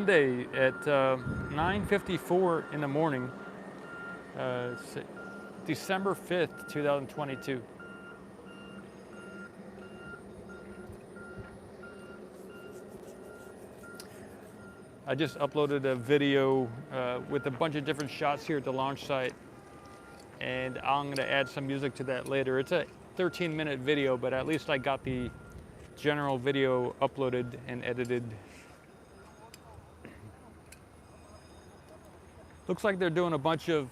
Monday at 9:54 in the morning, December 5th, 2022. I just uploaded a video with a bunch of different shots here at the launch site, and I'm going to add some music to that later. It's a 13-minute video, but at least I got the general video uploaded and edited. Looks like they're doing a bunch of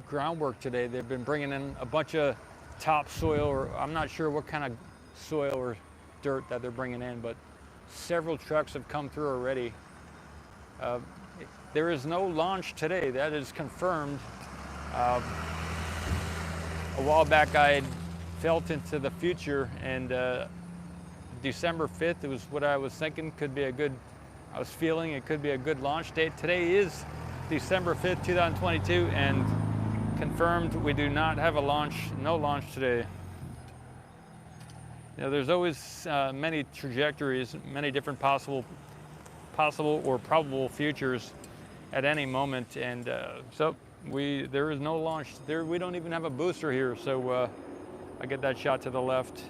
groundwork today. They've been bringing in a bunch of topsoil, or I'm not sure what kind of soil or dirt that they're bringing in, but several trucks have come through already. There is no launch today. That is confirmed. A while back I had felt into the future, and December 5th, it was what I was thinking could be a good, I was feeling it could be a good launch date. Today is December 5th, 2022, and confirmed we do not have a launch, no launch today. You know, there's always many trajectories, many different possible or probable futures at any moment, and so there is no launch. We don't even have a booster here, so I get that shot to the left.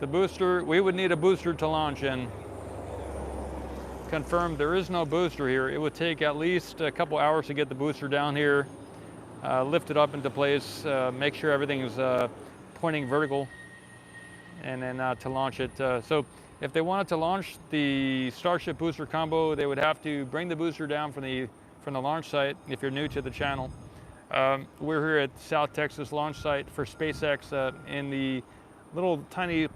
The booster, we would need a booster to launch in. Confirmed there is no booster here. It would take at least a couple hours to get the booster down here, lift it up into place, make sure everything is pointing vertical, and then to launch it. So if they wanted to launch the Starship booster combo, they would have to bring the booster down from the launch site. If you're new to the channel, we're here at South Texas launch site for SpaceX in the little tiny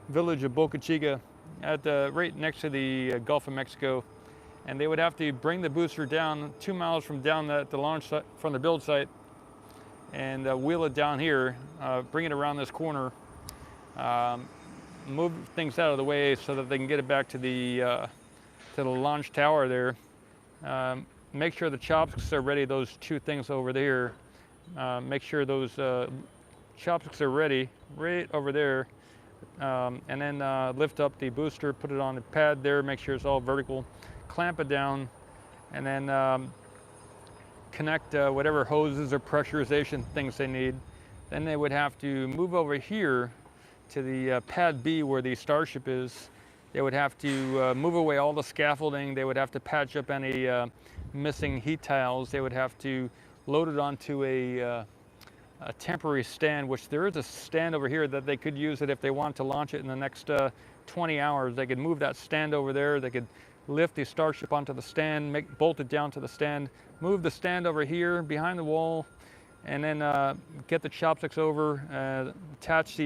village of Boca Chica, at right next to the Gulf of Mexico, and they would have to bring the booster down 2 miles from down the launch site, from the build site, and wheel it down here, bring it around this corner, move things out of the way so that they can get it back to the launch tower there. Make sure the chopsticks are ready. Those two things over there. Make sure those chopsticks are ready right over there. And then lift up the booster, put it on the pad there, make sure it's all vertical, clamp it down, and then connect whatever hoses or pressurization things they need. Then they would have to move over here to the pad B where the Starship is. They would have to move away all the scaffolding. They would have to patch up any missing heat tiles. They would have to load it onto a temporary stand, which there is a stand over here that they could use it if they want to launch it in the next 20 hours. They could move that stand over there. They could lift the Starship onto the stand, bolt it down to the stand, move the stand over here behind the wall, and then get the chopsticks over, attach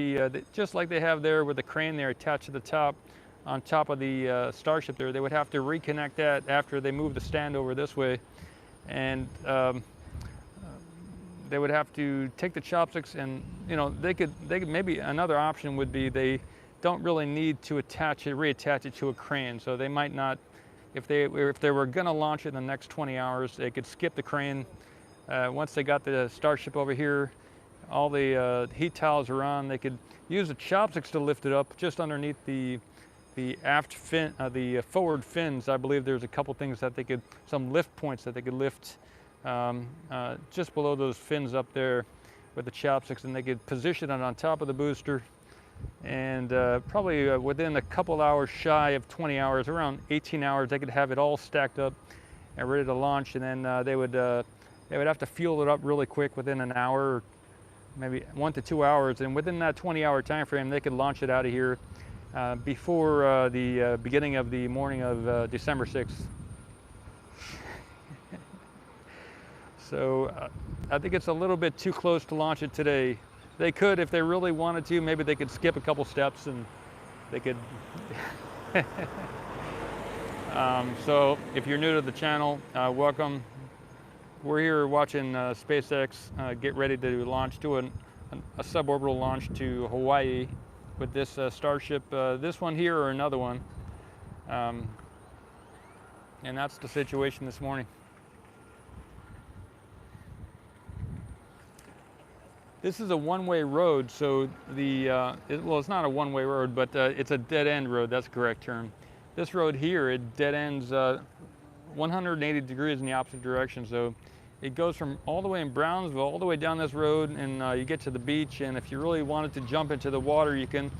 just like they have there with the crane there attached to the top, on top of the Starship there. They would have to reconnect that after they move the stand over this way, and they would have to take the chopsticks, and they could maybe another option would be they don't really need to reattach it to a crane. So they might not, if they were going to launch it in the next 20 hours, they could skip the crane. Once they got the Starship over here, all the heat tiles are on. They could use the chopsticks to lift it up just underneath the aft fin, the forward fins. I believe there's a couple things that some lift points that they could lift. Just below those fins up there with the chopsticks, and they could position it on top of the booster, and probably within a couple hours, shy of 20 hours, around 18 hours, they could have it all stacked up and ready to launch. And then they would have to fuel it up really quick within an hour, maybe 1 to 2 hours, and within that 20-hour time frame they could launch it out of here before the beginning of the morning of December 6th. So I think it's a little bit too close to launch it today. They could, if they really wanted to, maybe they could skip a couple steps and they could. So if you're new to the channel, welcome. We're here watching SpaceX get ready to launch, do a suborbital launch to Hawaii with this Starship, this one here or another one. And that's the situation this morning. This is a one-way road, so it's not a one-way road, but it's a dead-end road. That's the correct term. this road here, it dead ends 180 degrees in the opposite direction. So it goes from all the way in Brownsville all the way down this road, and you get to the beach. And if you really wanted to jump into the water, you can.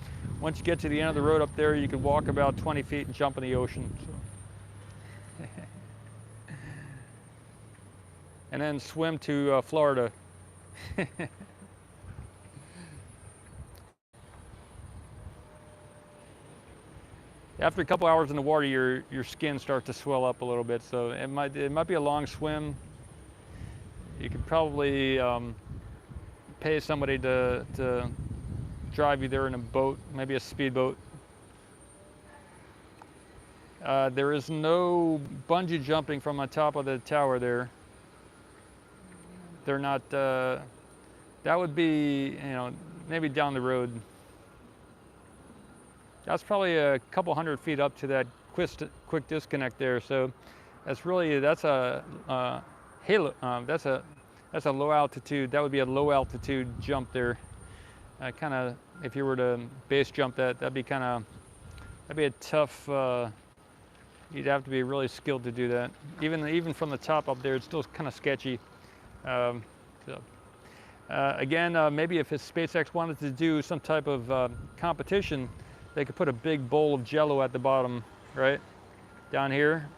Once you get to the end of the road up there, you could walk about 20 feet and jump in the ocean. So. And then swim to Florida. After a couple hours in the water, your skin starts to swell up a little bit, so it might be a long swim. You could probably pay somebody to drive you there in a boat, maybe a speedboat. There is no bungee jumping from on top of the tower there. They're not. That would be, maybe down the road. That's probably a couple hundred feet up to that quick disconnect there. So that's a halo. That's a low altitude. That would be a low altitude jump there. Kind of, if you were to base jump that'd be a tough. You'd have to be really skilled to do that. Even from the top up there, it's still kind of sketchy. Again, maybe if SpaceX wanted to do some type of competition, they could put a big bowl of Jello at the bottom, right? Down here.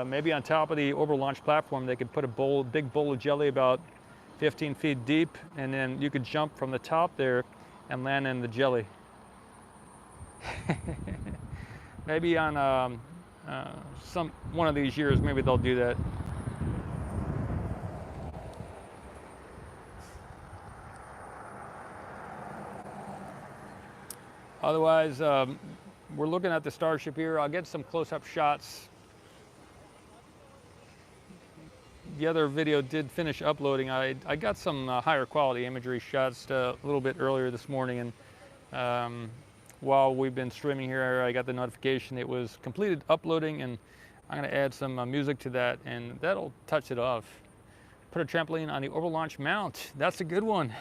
Maybe on top of the orbital launch platform, they could put a big bowl of jelly about 15 feet deep, and then you could jump from the top there and land in the jelly. Maybe on one of these years, maybe they'll do that. Otherwise, we're looking at the Starship here. I'll get some close-up shots. The other video did finish uploading. I got some higher quality imagery shots a little bit earlier this morning, and while we've been streaming here, I got the notification it was completed uploading, and I'm going to add some music to that, and that'll touch it off. Put a trampoline on the orbital launch mount. That's a good one.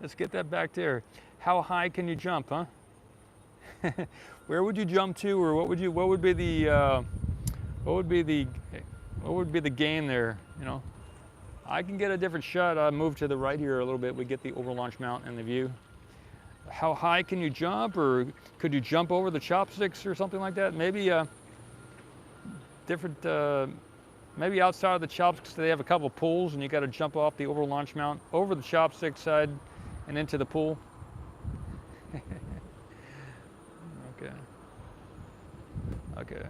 Let's get that back there. How high can you jump, huh? Where would you jump to, or what would be the game there? I can get a different shot. I move to the right here a little bit. We get the orbital launch mount in the view. How high can you jump, or could you jump over the chopsticks or something like that? Maybe different. Maybe outside of the chopsticks, they have a couple pools, and you got to jump off the orbital launch mount over the chopstick side and into the pool. Okay.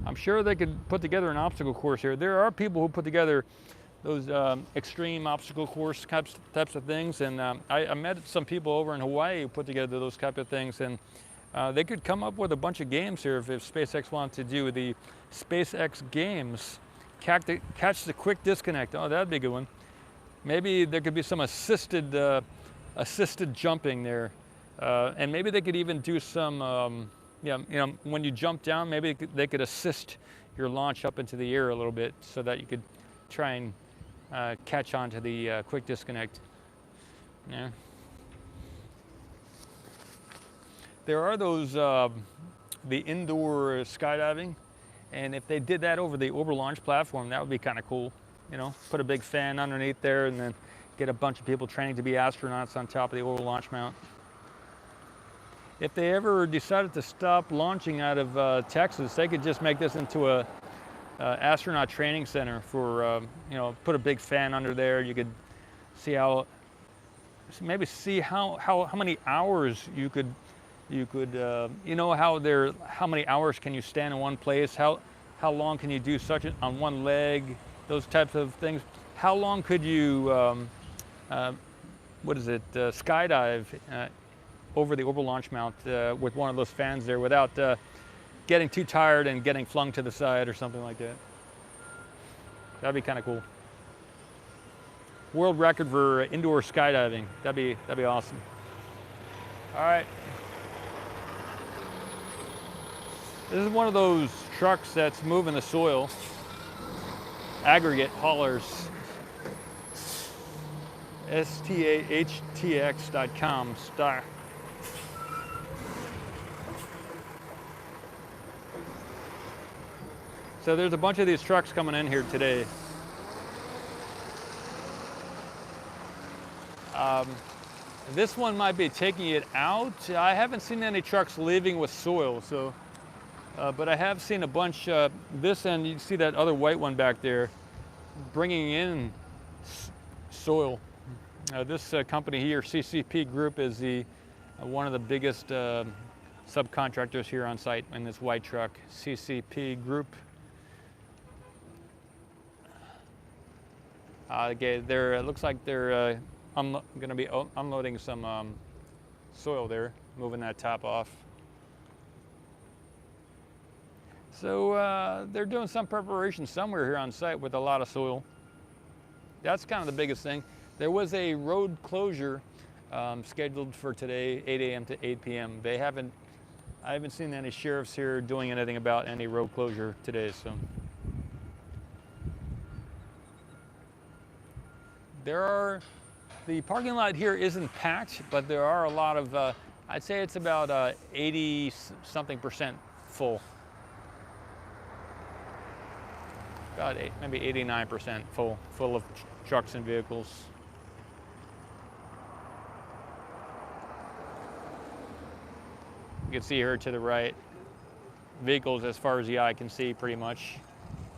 I'm sure they could put together an obstacle course here. There are people who put together those extreme obstacle course types of things, and I met some people over in Hawaii who put together those type of things, and they could come up with a bunch of games here if SpaceX wanted to do the SpaceX games. Catch the quick disconnect. Oh, that'd be a good one. Maybe there could be some assisted jumping there, and maybe they could even do some. When you jump down, maybe they could assist your launch up into the air a little bit, so that you could try and catch on to the quick disconnect. Yeah. There are those the indoor skydiving, and if they did that over the orbital launch platform, that would be kind of cool. Put a big fan underneath there, and then get a bunch of people training to be astronauts on top of the orbital launch mount. If they ever decided to stop launching out of Texas, they could just make this into a astronaut training center for, put a big fan under there. You could see how many hours you could, how many hours can you stand in one place? How long can you do on one leg? Those types of things. How long could you, skydive over the orbital launch mount with one of those fans there without getting too tired and getting flung to the side or something like that? That'd be kind of cool. World record for indoor skydiving. That'd be awesome. All right. This is one of those trucks that's moving the soil. Aggregate haulers. STAHTX.com. So there's a bunch of these trucks coming in here today. This one might be taking it out. I haven't seen any trucks leaving with soil, so, but I have seen a bunch, this end, you can see that other white one back there, bringing in soil. This company here, CCP Group, is one of the biggest subcontractors here on site in this white truck, CCP Group. Okay, it looks like they're going to be unloading some soil there, moving that top off. So they're doing some preparation somewhere here on site with a lot of soil. That's kind of the biggest thing. There was a road closure scheduled for today, 8 a.m. to 8 p.m. I haven't seen any sheriffs here doing anything about any road closure today. So the parking lot here isn't packed, but there are a lot of, I'd say it's about 80 something percent full. About maybe 89% full of trucks and vehicles. You can see here to the right, vehicles as far as the eye can see pretty much,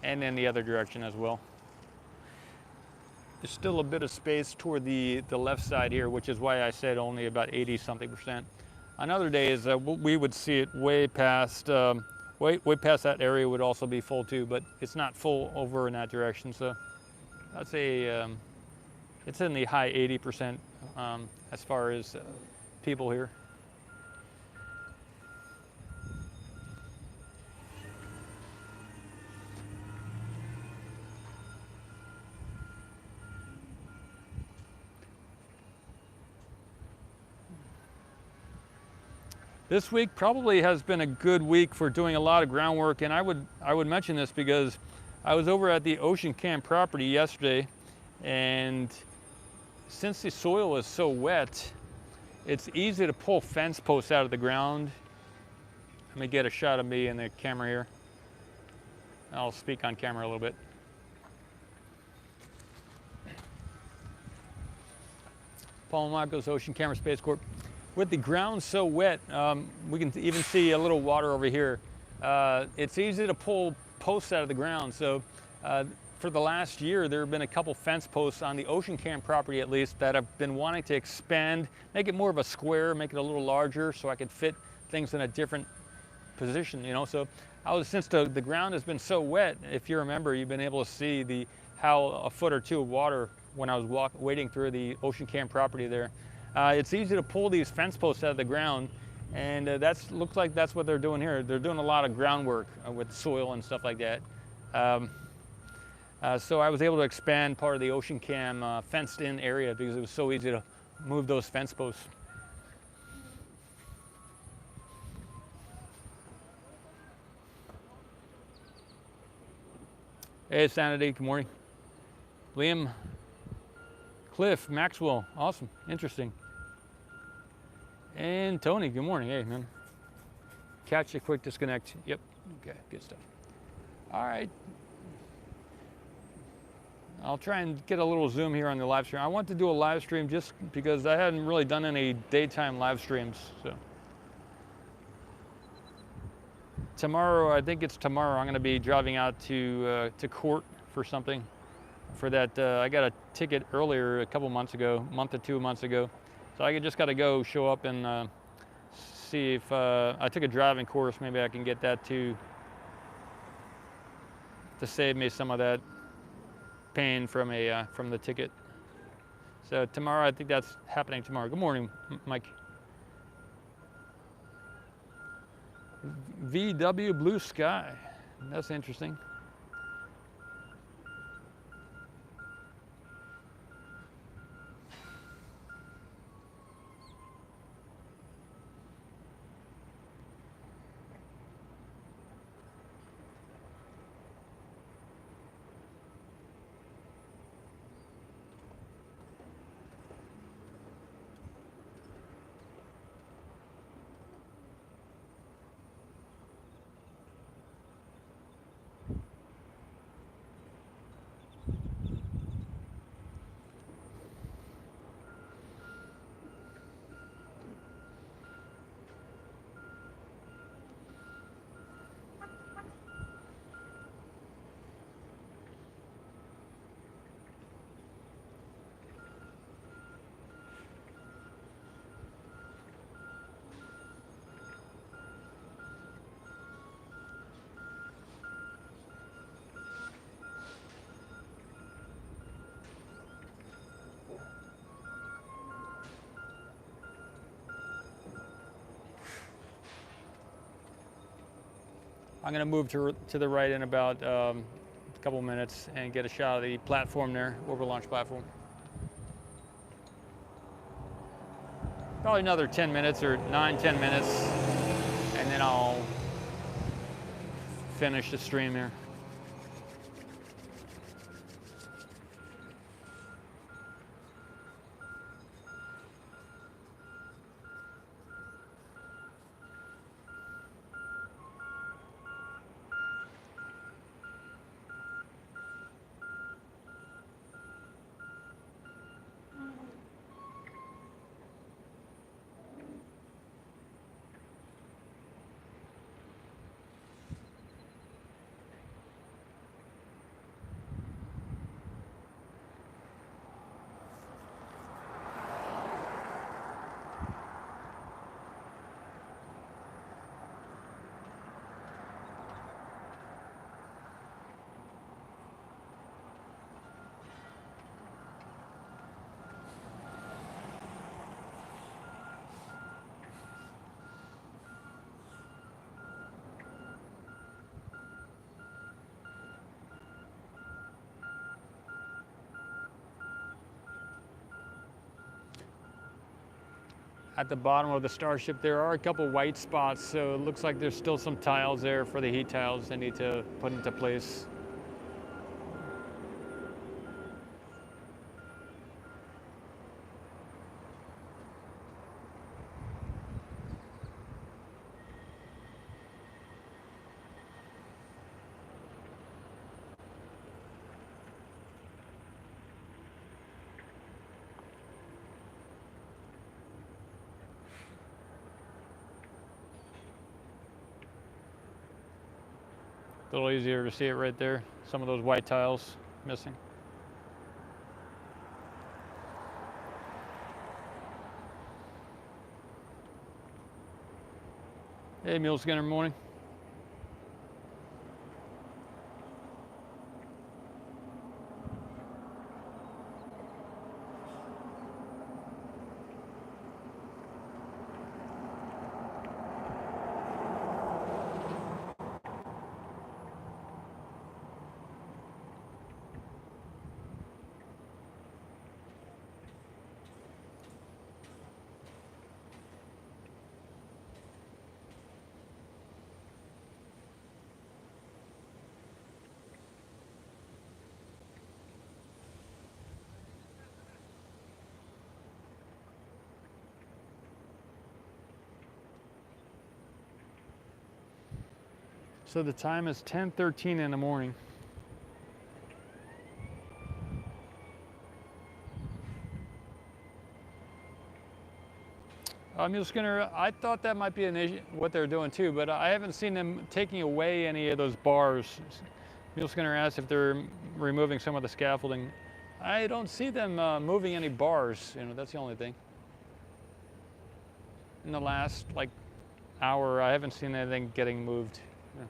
and in the other direction as well. There's still a bit of space toward the left side here, which is why I said only about 80 something percent. On other days, we would see it way past, way past that area would also be full too, but it's not full over in that direction. So I'd say it's in the high 80% as far as people here. This week probably has been a good week for doing a lot of groundwork, and I would mention this because I was over at the Ocean Camp property yesterday, and since the soil is so wet, it's easy to pull fence posts out of the ground. Let me get a shot of me in the camera here. I'll speak on camera a little bit. Paul Marcos, Ocean Camera Space Corp. With the ground so wet, we can even see a little water over here. It's easy to pull posts out of the ground. So for the last year, there have been a couple fence posts on the Ocean Camp property at least that have been wanting to expand, make it more of a square, make it a little larger so I could fit things in a different position, you know. So since the ground has been so wet, if you remember, you've been able to see how a foot or two of water when I was wading through the Ocean Camp property there. It's easy to pull these fence posts out of the ground, and looks like that's what they're doing here. They're doing a lot of groundwork with soil and stuff like that. So I was able to expand part of the Ocean Cam fenced-in area because it was so easy to move those fence posts. Hey, Sanity, good morning. Liam, Cliff, Maxwell, awesome, interesting. And Tony, good morning. Hey, man. Catch a quick disconnect. Yep. Okay, good stuff. All right. I'll try and get a little zoom here on the live stream. I want to do a live stream just because I hadn't really done any daytime live streams. So tomorrow, I think it's tomorrow, I'm going to be driving out to court for something. For that, I got a ticket earlier a month or 2 months ago. So I just got to go show up and see if I took a driving course. Maybe I can get that to save me some of that pain from the ticket. So tomorrow, I think that's happening tomorrow. Good morning, Mike. VW Blue Sky. That's interesting. I'm going to move to the right in about a couple minutes and get a shot of the platform there, orbital launch platform. Probably another 10 minutes or 9-10 minutes, and then I'll finish the stream here. At the bottom of the Starship, there are a couple white spots, so it looks like there's still some tiles there for the heat tiles they need to put into place. A little easier to see it right there. Some of those white tiles missing. Hey, Mule Skinner, morning. So the time is 10:13 in the morning. Mule Skinner, I thought that might be an issue, what they're doing too, but I haven't seen them taking away any of those bars. Mule Skinner asked if they're removing some of the scaffolding. I don't see them moving any bars. You know, that's the only thing. In the last like hour, I haven't seen anything getting moved. Yeah.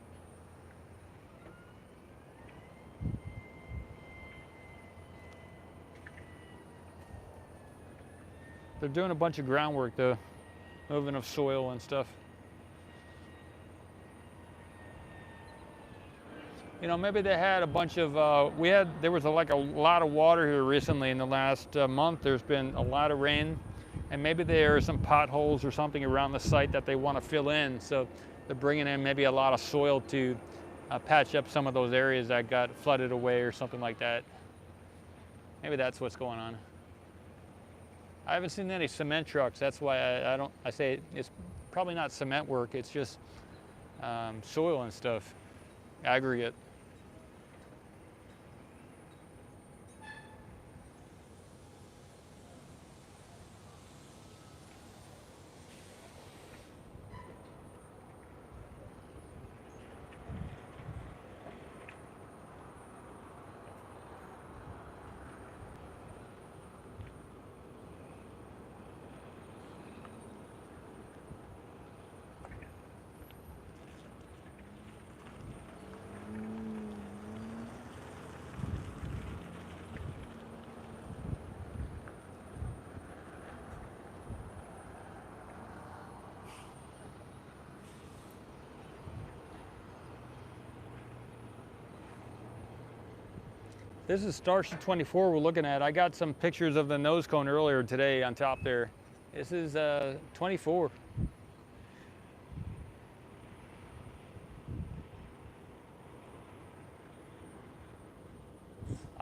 They're doing a bunch of groundwork though, moving of soil and stuff. You know, maybe they had a bunch of, there was like a lot of water here recently in the last month. There's been a lot of rain, and maybe there are some potholes or something around the site that they want to fill in. So they're bringing in maybe a lot of soil to patch up some of those areas that got flooded away or something like that. Maybe that's what's going on. I haven't seen any cement trucks. That's why I say it's probably not cement work. It's just soil and stuff, aggregate. This is Starship 24 we're looking at. I got some pictures of the nose cone earlier today on top there. This is 24.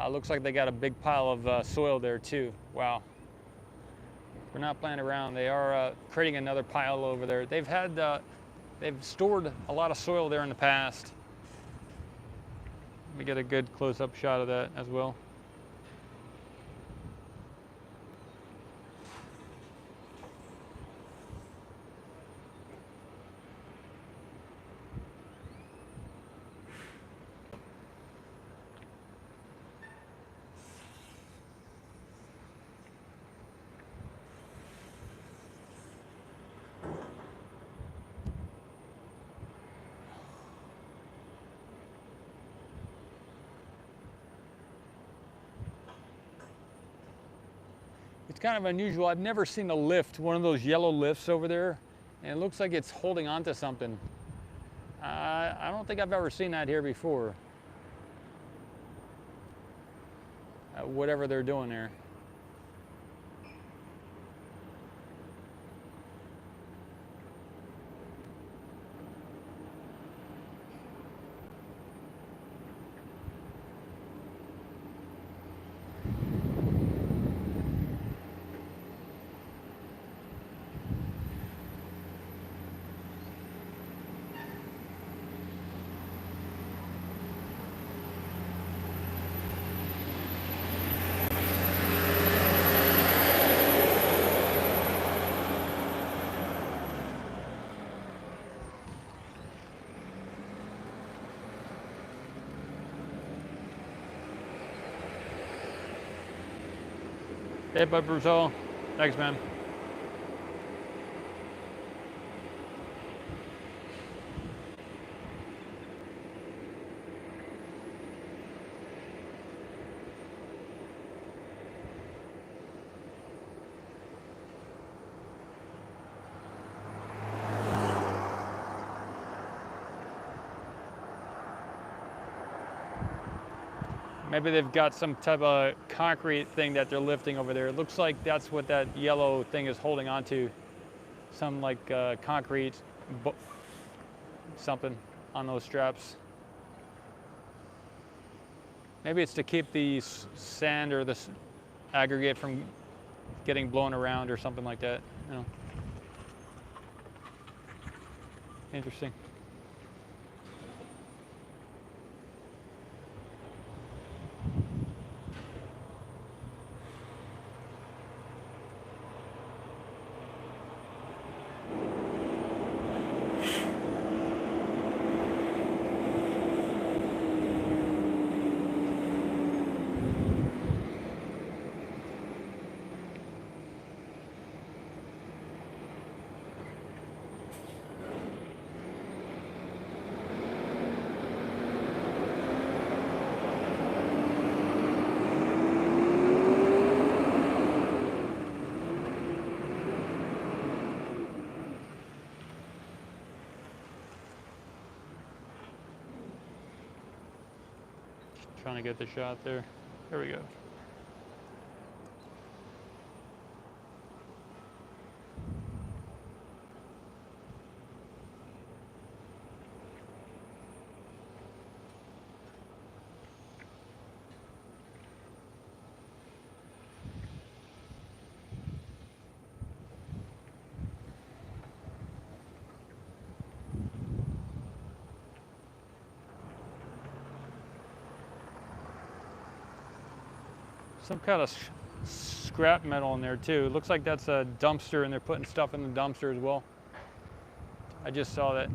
Looks like they got a big pile of soil there too. Wow. We're not playing around. They are creating another pile over there. They've stored a lot of soil there in the past. Let me get a good close-up shot of that as well. It's kind of unusual. I've never seen a lift, one of those yellow lifts over there, and it looks like it's holding onto something. I don't think I've ever seen that here before. Whatever they're doing there. Hey, bud, Brazil. Thanks, man. Maybe they've got some type of concrete thing that they're lifting over there. It looks like that's what that yellow thing is holding onto. Some like concrete, something on those straps. Maybe it's to keep the sand or the aggregate from getting blown around or something like that. You know. Interesting. Trying to get the shot there. There we go. Some kind of scrap metal in there too. It looks like that's a dumpster and they're putting stuff in the dumpster as well. I just saw that.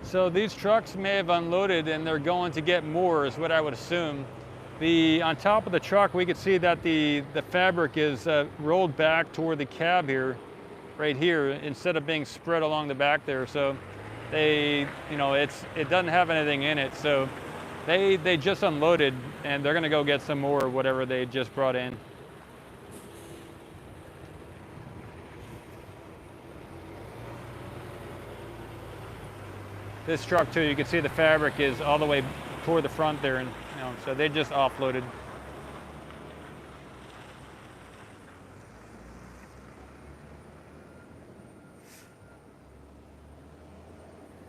So these trucks may have unloaded and they're going to get more is what I would assume. On top of the truck, we could see that the fabric is rolled back toward the cab here, right here, instead of being spread along the back there. So it doesn't have anything in it. So They just unloaded, and they're gonna go get some more, whatever they just brought in. This truck too, you can see the fabric is all the way toward the front there, and so they just offloaded.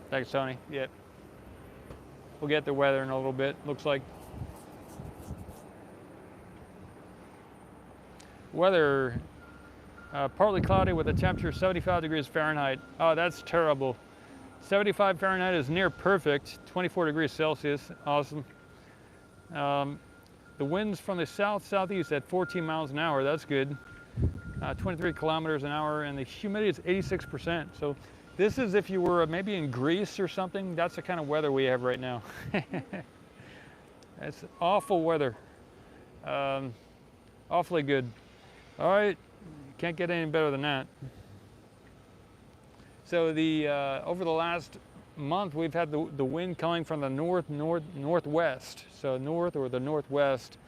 Thanks, Tony. Yep. We'll get the weather in a little bit, looks like. Weather, partly cloudy with a temperature 75 degrees Fahrenheit. Oh, that's terrible. 75 Fahrenheit is near perfect, 24 degrees Celsius, awesome. The winds from the south-southeast at 14 miles an hour, that's good. 23 kilometers an hour, and the humidity is 86%. So this is if you were maybe in Greece or something, that's the kind of weather we have right now. It's awful weather, awfully good. All right, can't get any better than that. So over the last month, we've had the wind coming from the northwest, so north or the northwest,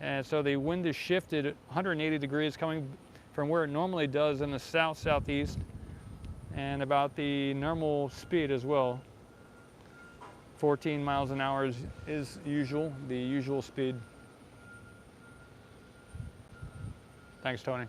and so the wind is shifted 180 degrees coming from where it normally does in the south-southeast, and about the normal speed as well. 14 miles an hour is the usual speed. Thanks, Tony.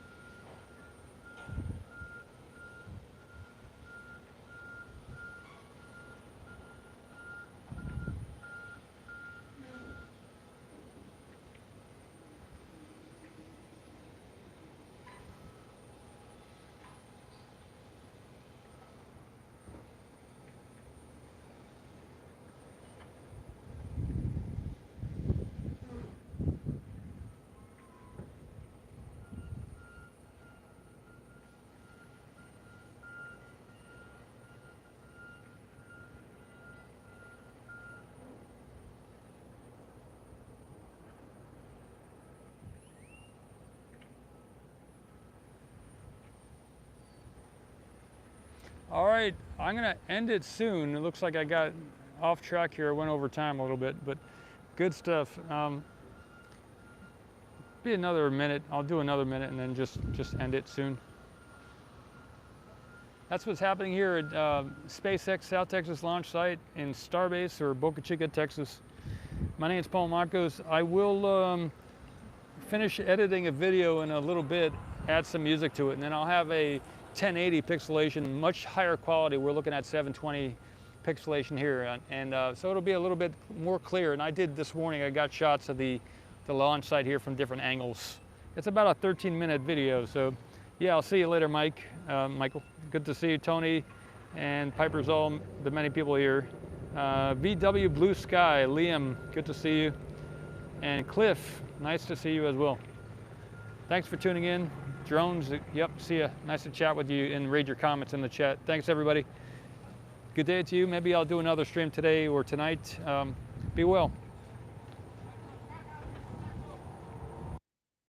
All right, I'm gonna end it soon. It looks like I got off track here. I went over time a little bit, but good stuff. Be another minute. I'll do another minute and then just end it soon. That's what's happening here at SpaceX South Texas launch site in Starbase, or Boca Chica, Texas. My name is Paul Marcos. I will finish editing a video in a little bit, add some music to it, and then I'll have a 1080 pixelation, much higher quality. We're looking at 720 pixelation here, and so it'll be a little bit more clear. And I did this morning, I got shots of the launch site here from different angles. It's about a 13-minute video, so yeah, I'll see you later, Michael. Good to see you, Tony, and Piper's all the many people here. VW Blue Sky, Liam, good to see you, and Cliff, nice to see you as well. Thanks for tuning in. Drones, yep, see ya. Nice to chat with you and read your comments in the chat. Thanks, everybody. Good day to you. Maybe I'll do another stream today or tonight. Be well.